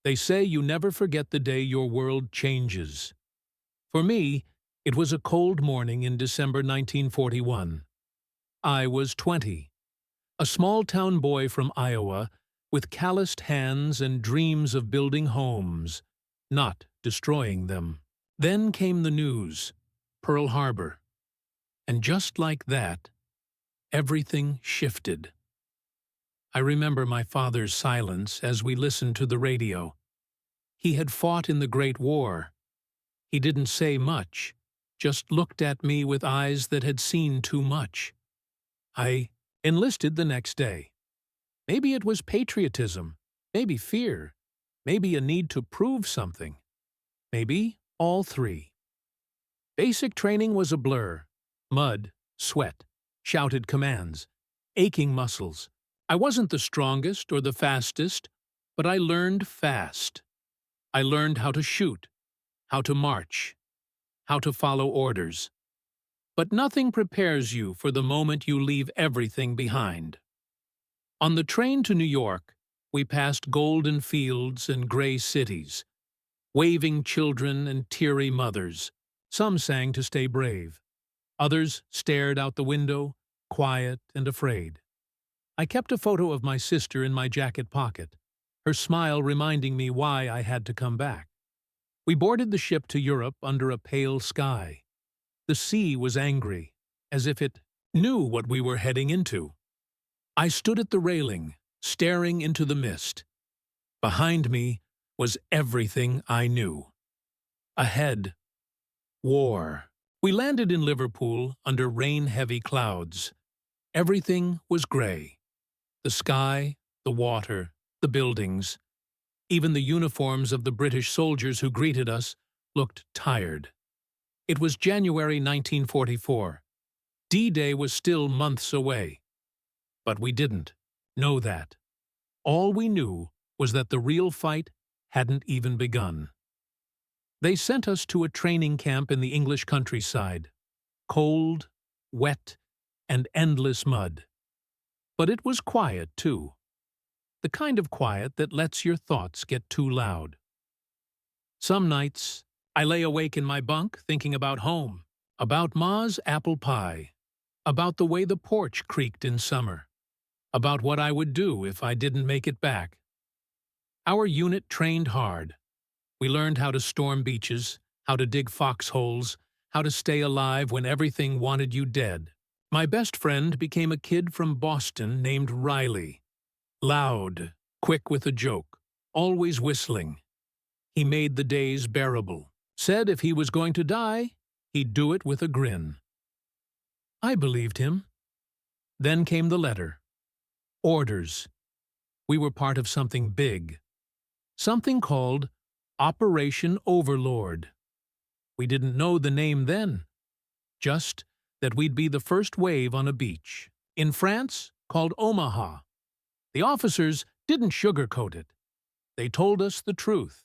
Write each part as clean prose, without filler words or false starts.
They say you never forget the day your world changes. For me, it was a cold morning in December 1941. I was 20, a small-town boy from Iowa with calloused hands and dreams of building homes, not destroying them. Then came the news, Pearl Harbor. And just like that, everything shifted. I remember my father's silence as we listened to the radio. He had fought in the Great War. He didn't say much, just looked at me with eyes that had seen too much. I enlisted the next day. Maybe it was patriotism, maybe fear, maybe a need to prove something, maybe all three. Basic training was a blur. Mud, sweat, shouted commands, aching muscles. I wasn't the strongest or the fastest, but I learned fast. I learned how to shoot, how to march, how to follow orders. But nothing prepares you for the moment you leave everything behind. On the train to New York, we passed golden fields and gray cities, waving children and teary mothers. Some sang to stay brave. Others stared out the window, quiet and afraid. I kept a photo of my sister in my jacket pocket, her smile reminding me why I had to come back. We boarded the ship to Europe under a pale sky. The sea was angry, as if it knew what we were heading into. I stood at the railing, staring into the mist. Behind me was everything I knew. Ahead, war. We landed in Liverpool under rain-heavy clouds. Everything was gray. The sky, the water, the buildings. Even the uniforms of the British soldiers who greeted us looked tired. It was January 1944. D-Day was still months away. But we didn't know that. All we knew was that the real fight hadn't even begun. They sent us to a training camp in the English countryside. Cold, wet, and endless mud. But it was quiet, too. The kind of quiet that lets your thoughts get too loud. Some nights, I lay awake in my bunk thinking about home, about Ma's apple pie, about the way the porch creaked in summer, about what I would do if I didn't make it back. Our unit trained hard. We learned how to storm beaches, how to dig foxholes, how to stay alive when everything wanted you dead. My best friend became a kid from Boston named Riley. Loud, quick with a joke, always whistling. He made the days bearable. Said if he was going to die, he'd do it with a grin. I believed him. Then came the letter. Orders. We were part of something big. Something called Operation Overlord. We didn't know the name then. Just that we'd be the first wave on a beach. In France, called Omaha. The officers didn't sugarcoat it. They told us the truth.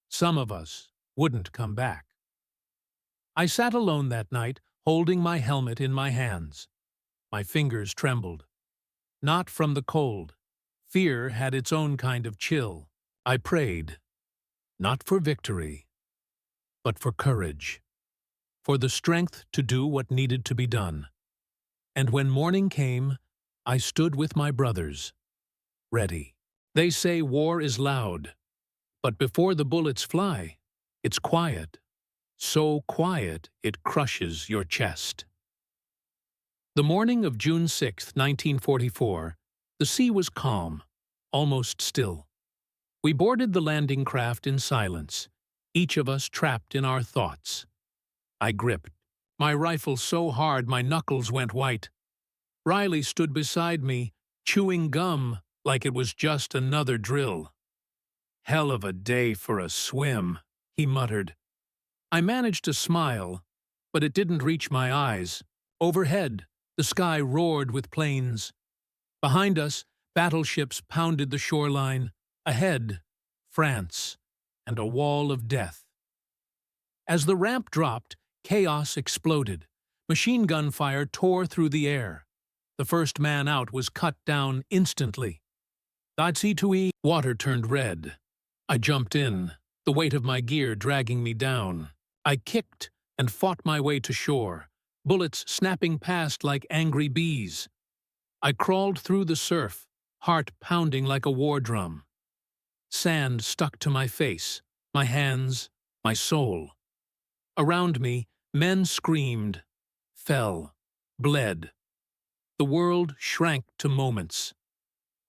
Some of us wouldn't come back. I sat alone that night, holding my helmet in my hands. My fingers trembled. Not from the cold. Fear had its own kind of chill. I prayed. Not for victory, but for courage. For the strength to do what needed to be done. And when morning came, I stood with my brothers, ready. They say war is loud, but before the bullets fly, it's quiet. So quiet it crushes your chest. The morning of June 6, 1944, the sea was calm, almost still. We boarded the landing craft in silence, each of us trapped in our thoughts. I gripped my rifle so hard my knuckles went white. Riley stood beside me, chewing gum like it was just another drill. "Hell of a day for a swim," he muttered. I managed to smile, but it didn't reach my eyes. Overhead, the sky roared with planes. Behind us, battleships pounded the shoreline. Ahead, France, and a wall of death. As the ramp dropped, chaos exploded. Machine gun fire tore through the air. The first man out was cut down instantly. WWII water turned red. I jumped in, the weight of my gear dragging me down. I kicked and fought my way to shore, bullets snapping past like angry bees. I crawled through the surf, heart pounding like a war drum. Sand stuck to my face, my hands, my soul. Around me, men screamed, fell, bled. The world shrank to moments.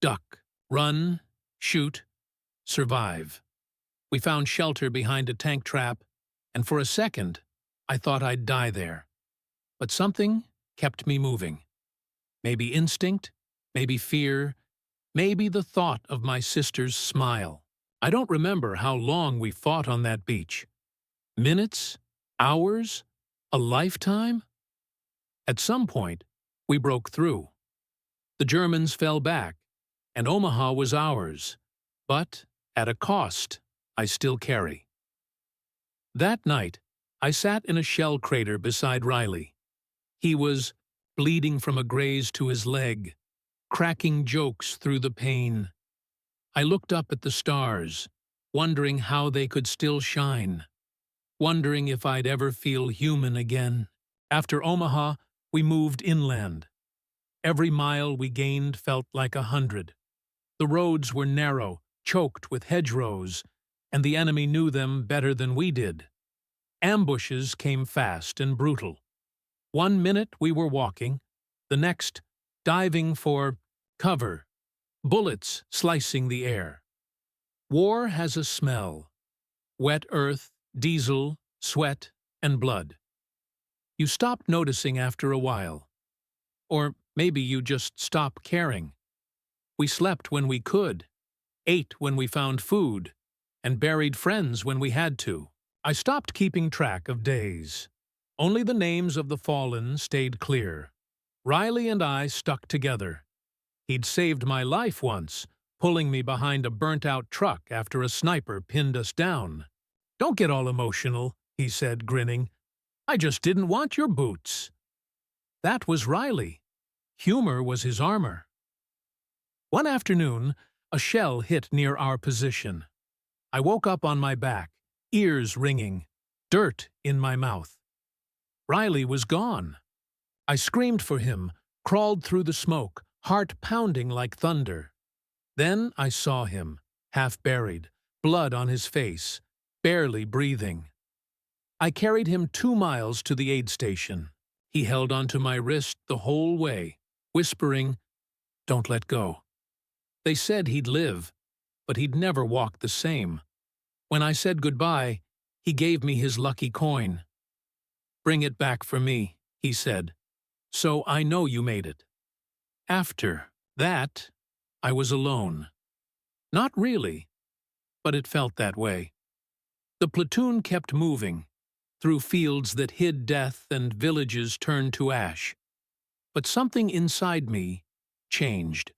Duck, run, shoot, survive. We found shelter behind a tank trap, and for a second, I thought I'd die there. But something kept me moving. Maybe instinct, maybe fear, maybe the thought of my sister's smile. I don't remember how long we fought on that beach. Minutes? Hours? A lifetime? At some point, we broke through. The Germans fell back, and Omaha was ours. But, at a cost, I still carry. That night, I sat in a shell crater beside Riley. He was bleeding from a graze to his leg, cracking jokes through the pain. I looked up at the stars, wondering how they could still shine, wondering if I'd ever feel human again. After Omaha, we moved inland. Every mile we gained felt like 100. The roads were narrow, choked with hedgerows, and the enemy knew them better than we did. Ambushes came fast and brutal. 1 minute we were walking, the next diving for cover, bullets slicing the air. War has a smell: wet earth, diesel, sweat, and blood. You stop noticing after a while. Or maybe you just stop caring. We slept when we could, ate when we found food, and buried friends when we had to. I stopped keeping track of days. Only the names of the fallen stayed clear. Riley and I stuck together. He'd saved my life once, pulling me behind a burnt-out truck after a sniper pinned us down. "Don't get all emotional," he said, grinning. "I just didn't want your boots." That was Riley. Humor was his armor. One afternoon, a shell hit near our position. I woke up on my back, ears ringing, dirt in my mouth. Riley was gone. I screamed for him, crawled through the smoke, heart pounding like thunder. Then I saw him, half buried, blood on his face, barely breathing. I carried him 2 miles to the aid station. He held onto my wrist the whole way, whispering, "Don't let go." They said he'd live, but he'd never walk the same. When I said goodbye, he gave me his lucky coin. "Bring it back for me," he said, "so I know you made it." After that, I was alone. Not really, but it felt that way. The platoon kept moving, through fields that hid death and villages turned to ash. But something inside me changed.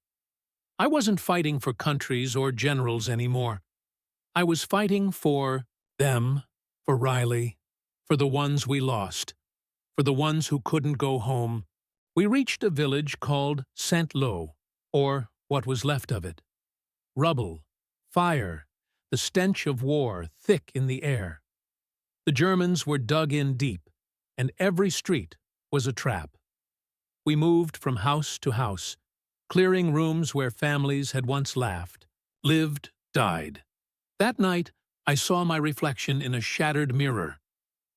I wasn't fighting for countries or generals anymore. I was fighting for them, for Riley, for the ones we lost, for the ones who couldn't go home. We reached a village called Saint-Lô, or what was left of it. Rubble, fire, the stench of war thick in the air. The Germans were dug in deep, and every street was a trap. We moved from house to house, clearing rooms where families had once laughed, lived, died. That night, I saw my reflection in a shattered mirror.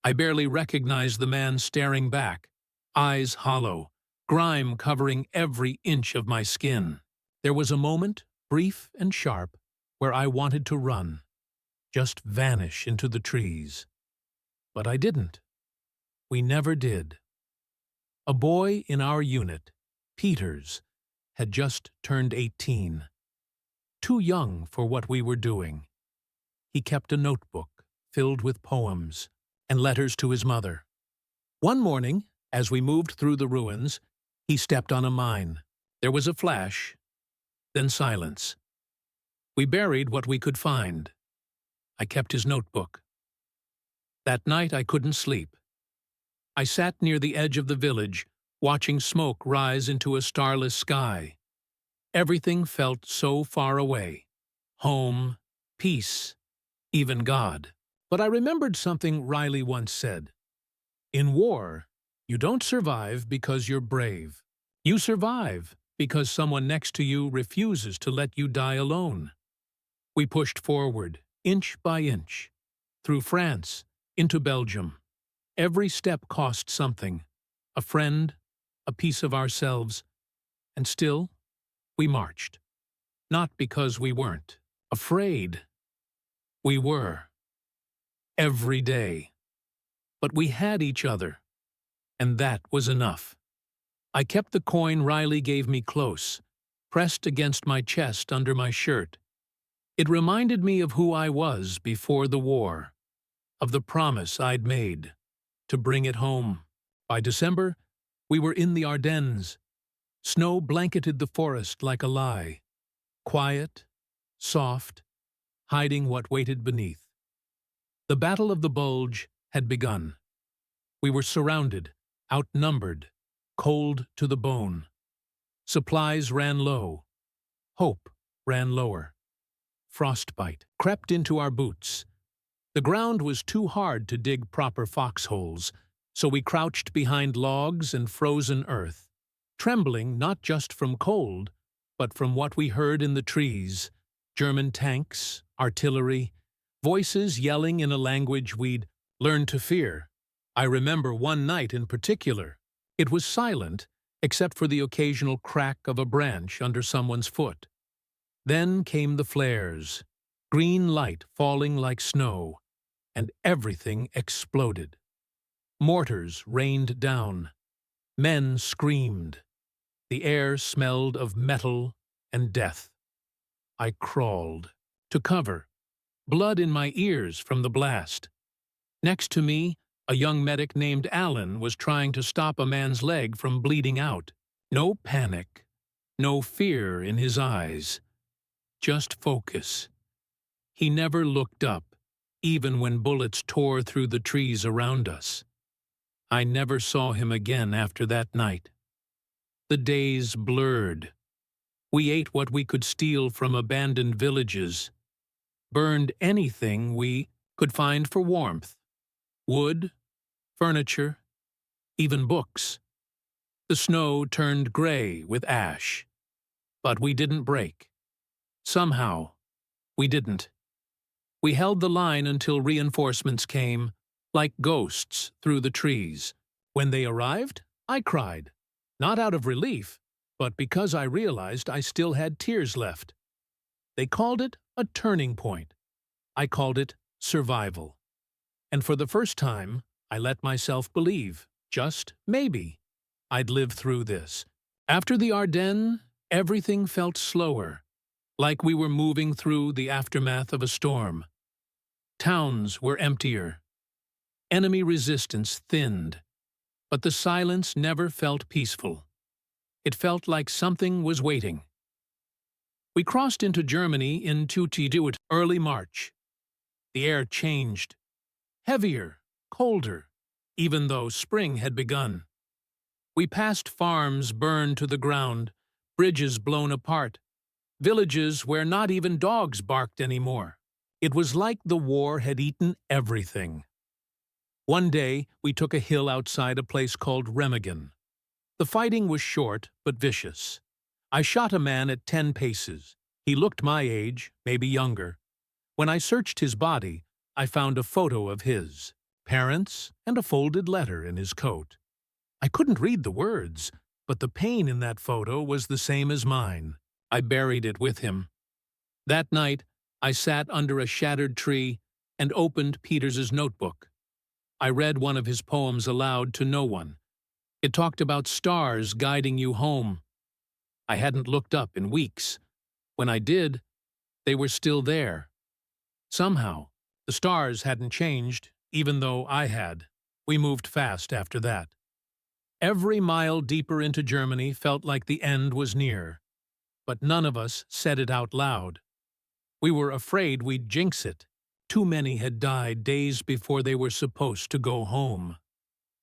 I barely recognized the man staring back, eyes hollow, grime covering every inch of my skin. There was a moment, brief and sharp, where I wanted to run, just vanish into the trees. But I didn't. We never did. A boy in our unit, Peters, had just turned 18. Too young for what we were doing. He kept a notebook filled with poems and letters to his mother. One morning, as we moved through the ruins, he stepped on a mine. There was a flash, then silence. We buried what we could find. I kept his notebook. That night I couldn't sleep. I sat near the edge of the village, watching smoke rise into a starless sky. Everything felt so far away. Home, peace, even God. But I remembered something Riley once said. In war, you don't survive because you're brave. You survive because someone next to you refuses to let you die alone. We pushed forward, inch by inch, through France, into Belgium. Every step cost something, a friend, a piece of ourselves, and still, we marched. Not because we weren't afraid. We were. Every day. But we had each other, and that was enough. I kept the coin Riley gave me close, pressed against my chest under my shirt. It reminded me of who I was before the war, of the promise I'd made, to bring it home. By December, we were in the Ardennes. Snow blanketed the forest like a lie, quiet, soft, hiding what waited beneath. The Battle of the Bulge had begun. We were surrounded, outnumbered, cold to the bone. Supplies ran low. Hope ran lower. Frostbite crept into our boots. The ground was too hard to dig proper foxholes, so we crouched behind logs and frozen earth, trembling not just from cold, but from what we heard in the trees: German tanks, artillery, voices yelling in a language we'd learned to fear. I remember one night in particular. It was silent, except for the occasional crack of a branch under someone's foot. Then came the flares, green light falling like snow, and everything exploded. Mortars rained down. Men screamed. The air smelled of metal and death. I crawled. To cover. Blood in my ears from the blast. Next to me, a young medic named Alan was trying to stop a man's leg from bleeding out. No panic. No fear in his eyes. Just focus. He never looked up, even when bullets tore through the trees around us. I never saw him again after that night. The days blurred. We ate what we could steal from abandoned villages, burned anything we could find for warmth. Wood, furniture, even books. The snow turned gray with ash. But we didn't break. Somehow, we didn't. We held the line until reinforcements came, like ghosts through the trees. When they arrived, I cried. Not out of relief, but because I realized I still had tears left. They called it a turning point. I called it survival. And for the first time, I let myself believe, just maybe, I'd live through this. After the Ardennes, everything felt slower, like we were moving through the aftermath of a storm. Towns were emptier. Enemy resistance thinned. But the silence never felt peaceful. It felt like something was waiting. We crossed into Germany in 2022, early March. The air changed. Heavier, colder, even though spring had begun. We passed farms burned to the ground, bridges blown apart, villages where not even dogs barked anymore. It was like the war had eaten everything. One day, we took a hill outside a place called Remagen. The fighting was short but vicious. I shot a man at 10 paces. He looked my age, maybe younger. When I searched his body, I found a photo of his, parents, and a folded letter in his coat. I couldn't read the words, but the pain in that photo was the same as mine. I buried it with him. That night, I sat under a shattered tree and opened Peters's notebook. I read one of his poems aloud to no one. It talked about stars guiding you home. I hadn't looked up in weeks. When I did, they were still there. Somehow, the stars hadn't changed, even though I had. We moved fast after that. Every mile deeper into Germany felt like the end was near, but none of us said it out loud. We were afraid we'd jinx it. Too many had died days before they were supposed to go home.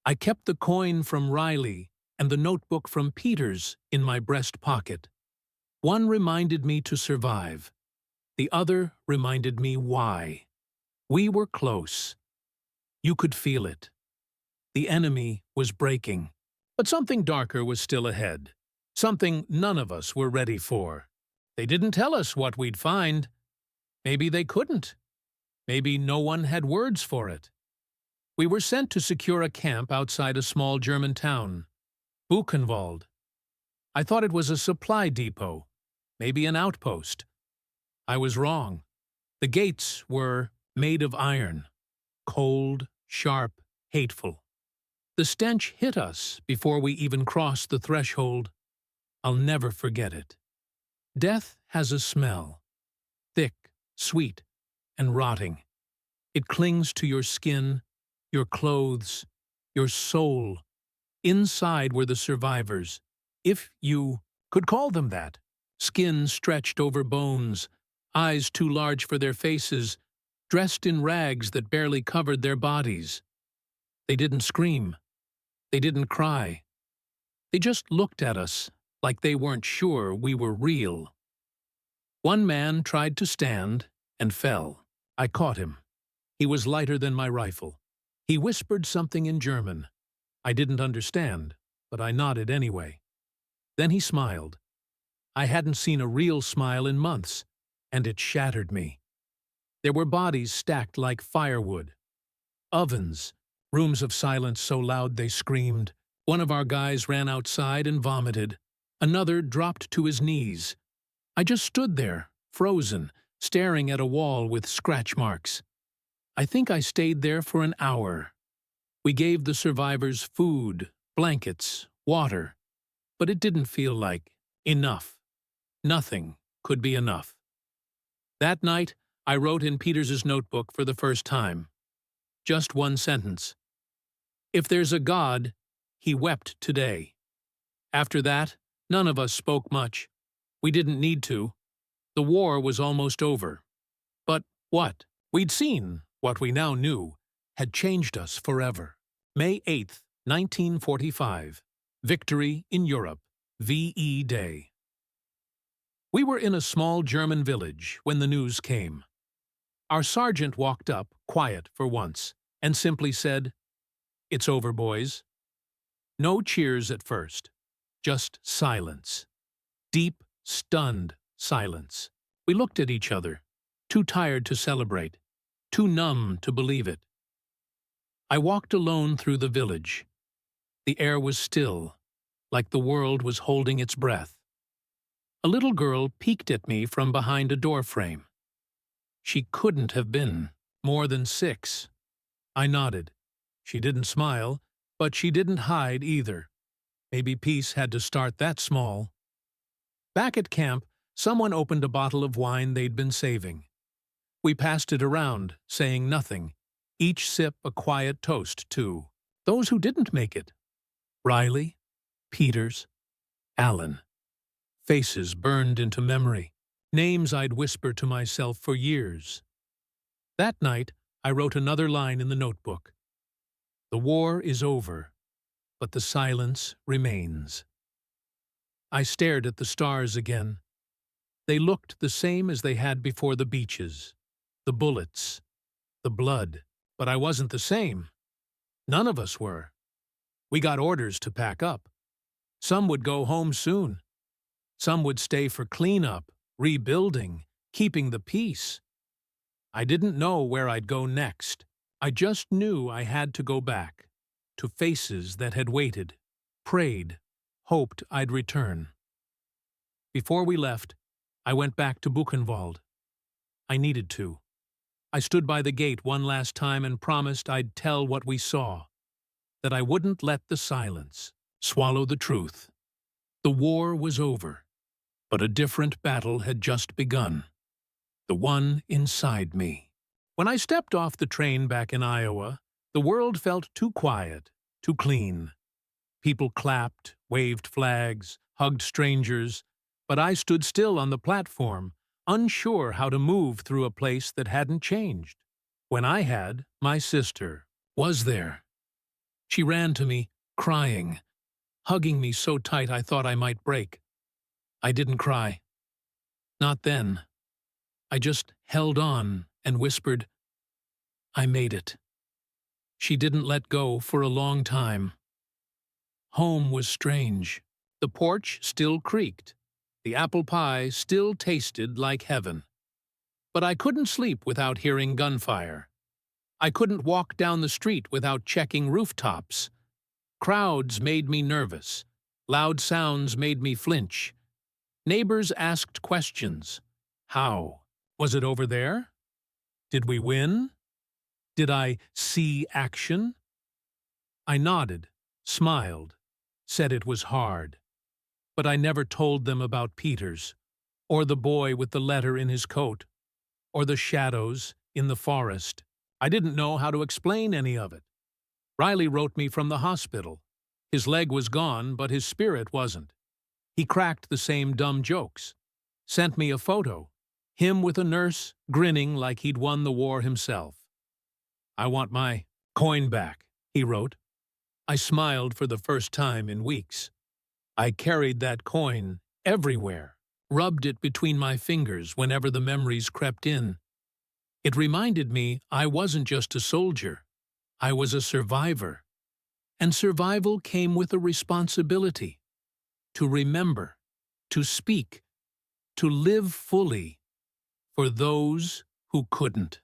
I kept the coin from Riley and the notebook from Peters in my breast pocket. One reminded me to survive. The other reminded me why. We were close. You could feel it. The enemy was breaking. But something darker was still ahead. Something none of us were ready for. They didn't tell us what we'd find. Maybe they couldn't. Maybe no one had words for it. We were sent to secure a camp outside a small German town, Buchenwald. I thought it was a supply depot, maybe an outpost. I was wrong. The gates were made of iron, cold, sharp, hateful. The stench hit us before we even crossed the threshold. I'll never forget it. Death has a smell, thick, sweet, and rotting. It clings to your skin, your clothes, your soul. Inside were the survivors, if you could call them that. Skin stretched over bones, eyes too large for their faces, dressed in rags that barely covered their bodies. They didn't scream. They didn't cry. They just looked at us like they weren't sure we were real. One man tried to stand and fell. I caught him. He was lighter than my rifle. He whispered something in German. I didn't understand, but I nodded anyway. Then he smiled. I hadn't seen a real smile in months, and it shattered me. There were bodies stacked like firewood. Ovens, rooms of silence so loud they screamed. One of our guys ran outside and vomited. Another dropped to his knees. I just stood there, frozen, staring at a wall with scratch marks. I think I stayed there for an hour. We gave the survivors food, blankets, water, but it didn't feel like enough. Nothing could be enough. That night, I wrote in Peters's notebook for the first time. Just one sentence. If there's a God, he wept today. After that, none of us spoke much. We didn't need to. The war was almost over. But what? We'd seen what we now knew had changed us forever. May 8th, 1945. Victory in Europe. VE Day. We were in a small German village when the news came. Our sergeant walked up, quiet for once, and simply said, "It's over, boys." No cheers at first, just silence. Deep, stunned silence. We looked at each other, too tired to celebrate, too numb to believe it. I walked alone through the village. The air was still, like the world was holding its breath. A little girl peeked at me from behind a doorframe. She couldn't have been more than 6. I nodded. She didn't smile, but she didn't hide either. Maybe peace had to start that small. Back at camp, someone opened a bottle of wine they'd been saving. We passed it around, saying nothing, each sip a quiet toast to those who didn't make it. Riley, Peters, Allen. Faces burned into memory, names I'd whisper to myself for years. That night, I wrote another line in the notebook. The war is over, but the silence remains. I stared at the stars again. They looked the same as they had before the beaches, the bullets, the blood, but I wasn't the same. None of us were. We got orders to pack up. Some would go home soon. Some would stay for cleanup, rebuilding, keeping the peace. I didn't know where I'd go next. I just knew I had to go back, to faces that had waited, prayed, hoped I'd return. Before we left, I went back to Buchenwald. I needed to. I stood by the gate one last time and promised I'd tell what we saw, that I wouldn't let the silence swallow the truth. The war was over, but a different battle had just begun, the one inside me. When I stepped off the train back in Iowa, the world felt too quiet, too clean. People clapped, waved flags, hugged strangers, but I stood still on the platform, unsure how to move through a place that hadn't changed. When I had, my sister was there. She ran to me, crying, hugging me so tight I thought I might break. I didn't cry. Not then. I just held on and whispered, "I made it." She didn't let go for a long time. Home was strange. The porch still creaked. The apple pie still tasted like heaven. But I couldn't sleep without hearing gunfire. I couldn't walk down the street without checking rooftops. Crowds made me nervous. Loud sounds made me flinch. Neighbors asked questions. How? Was it over there? Did we win? Did I see action? I nodded, smiled, said it was hard. But I never told them about Peters, or the boy with the letter in his coat, or the shadows in the forest. I didn't know how to explain any of it. Riley wrote me from the hospital. His leg was gone, but his spirit wasn't. He cracked the same dumb jokes. Sent me a photo. Him with a nurse, grinning like he'd won the war himself. "I want my coin back," he wrote. I smiled for the first time in weeks. I carried that coin everywhere, rubbed it between my fingers whenever the memories crept in. It reminded me I wasn't just a soldier. I was a survivor. And survival came with a responsibility. To remember, to speak, to live fully for those who couldn't.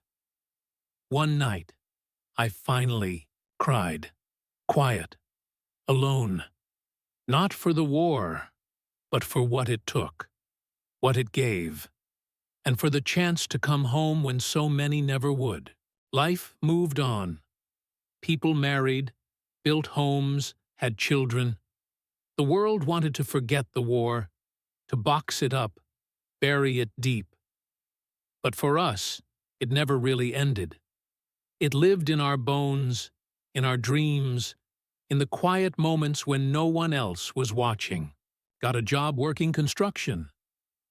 One night, I finally cried. Quiet. Alone. Not for the war, but for what it took, what it gave, and for the chance to come home when so many never would. Life moved on. People married, built homes, had children. The world wanted to forget the war, to box it up, bury it deep. But for us, it never really ended. It lived in our bones, in our dreams, in the quiet moments when no one else was watching. Got a job working construction.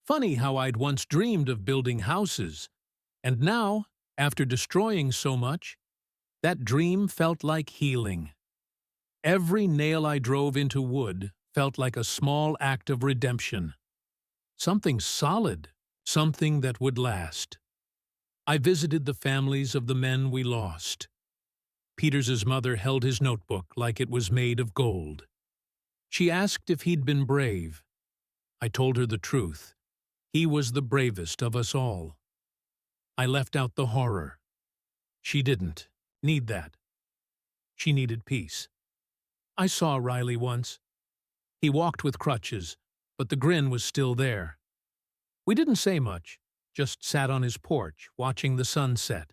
Funny how I'd once dreamed of building houses, and now, after destroying so much, that dream felt like healing. Every nail I drove into wood felt like a small act of redemption. Something solid, something that would last. I visited the families of the men we lost. Peters's mother held his notebook like it was made of gold. She asked if he'd been brave. I told her the truth. He was the bravest of us all. I left out the horror. She didn't need that. She needed peace. I saw Riley once. He walked with crutches, but the grin was still there. We didn't say much, just sat on his porch, watching the sun set.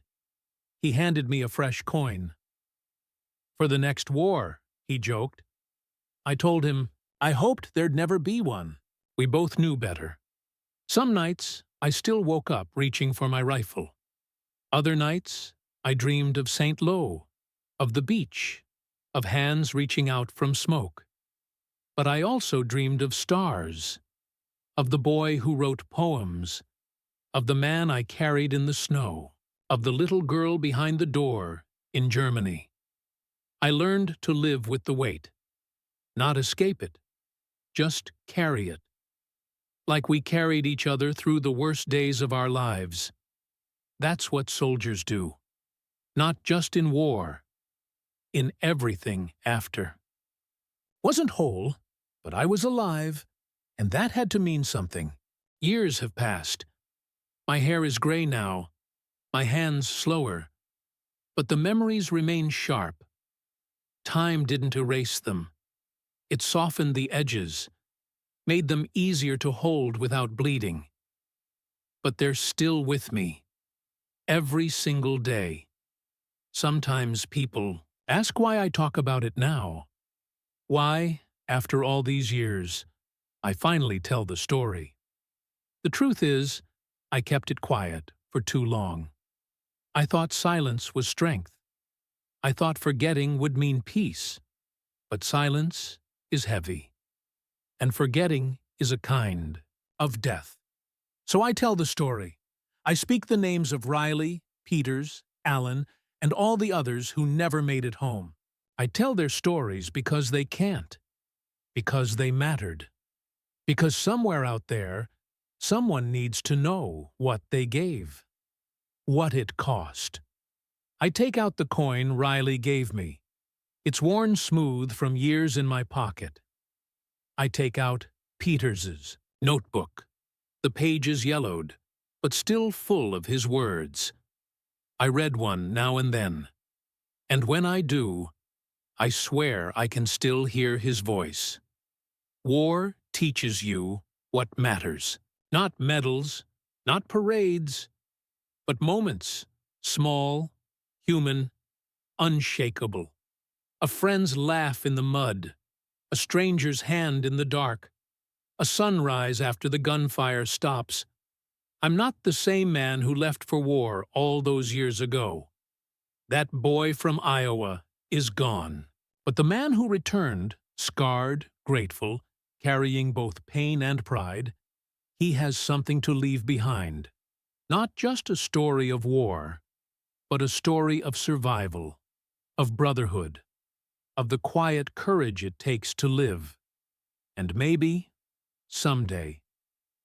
He handed me a fresh coin. "For the next war," he joked. I told him I hoped there'd never be one. We both knew better. Some nights, I still woke up reaching for my rifle. Other nights, I dreamed of St. Lo, of the beach, of hands reaching out from smoke. But I also dreamed of stars, of the boy who wrote poems, of the man I carried in the snow, of the little girl behind the door in Germany. I learned to live with the weight, not escape it, just carry it. Like we carried each other through the worst days of our lives. That's what soldiers do. Not just in war, in everything after. Wasn't whole, but I was alive, and that had to mean something. Years have passed. My hair is gray now, my hands slower, but the memories remain sharp. Time didn't erase them. It softened the edges, made them easier to hold without bleeding. But they're still with me, every single day. Sometimes people ask why I talk about it now. Why, after all these years, I finally tell the story. The truth is, I kept it quiet for too long. I thought silence was strength. I thought forgetting would mean peace. But silence is heavy. And forgetting is a kind of death. So I tell the story. I speak the names of Riley, Peters, Allen, and all the others who never made it home. I tell their stories because they can't. Because they mattered. Because somewhere out there, Someone needs to know what they gave, what it cost. I take out the coin Riley gave me. It's worn smooth from years in my pocket. I take out Peters's notebook. The pages yellowed, but still full of his words. I read one now and then, and when I do, I swear I can still hear his voice. War teaches you what matters. Not medals, not parades, but moments, small, human, unshakable. A friend's laugh in the mud, a stranger's hand in the dark, a sunrise after the gunfire stops. I'm not the same man who left for war all those years ago. That boy from Iowa is gone. But the man who returned, scarred, grateful, carrying both pain and pride, he has something to leave behind. Not just a story of war, but a story of survival, of brotherhood, of the quiet courage it takes to live. And maybe, someday,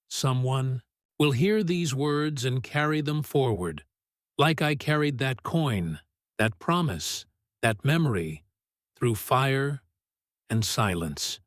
someone will hear these words and carry them forward, like I carried that coin, that promise, that memory, through fire and silence.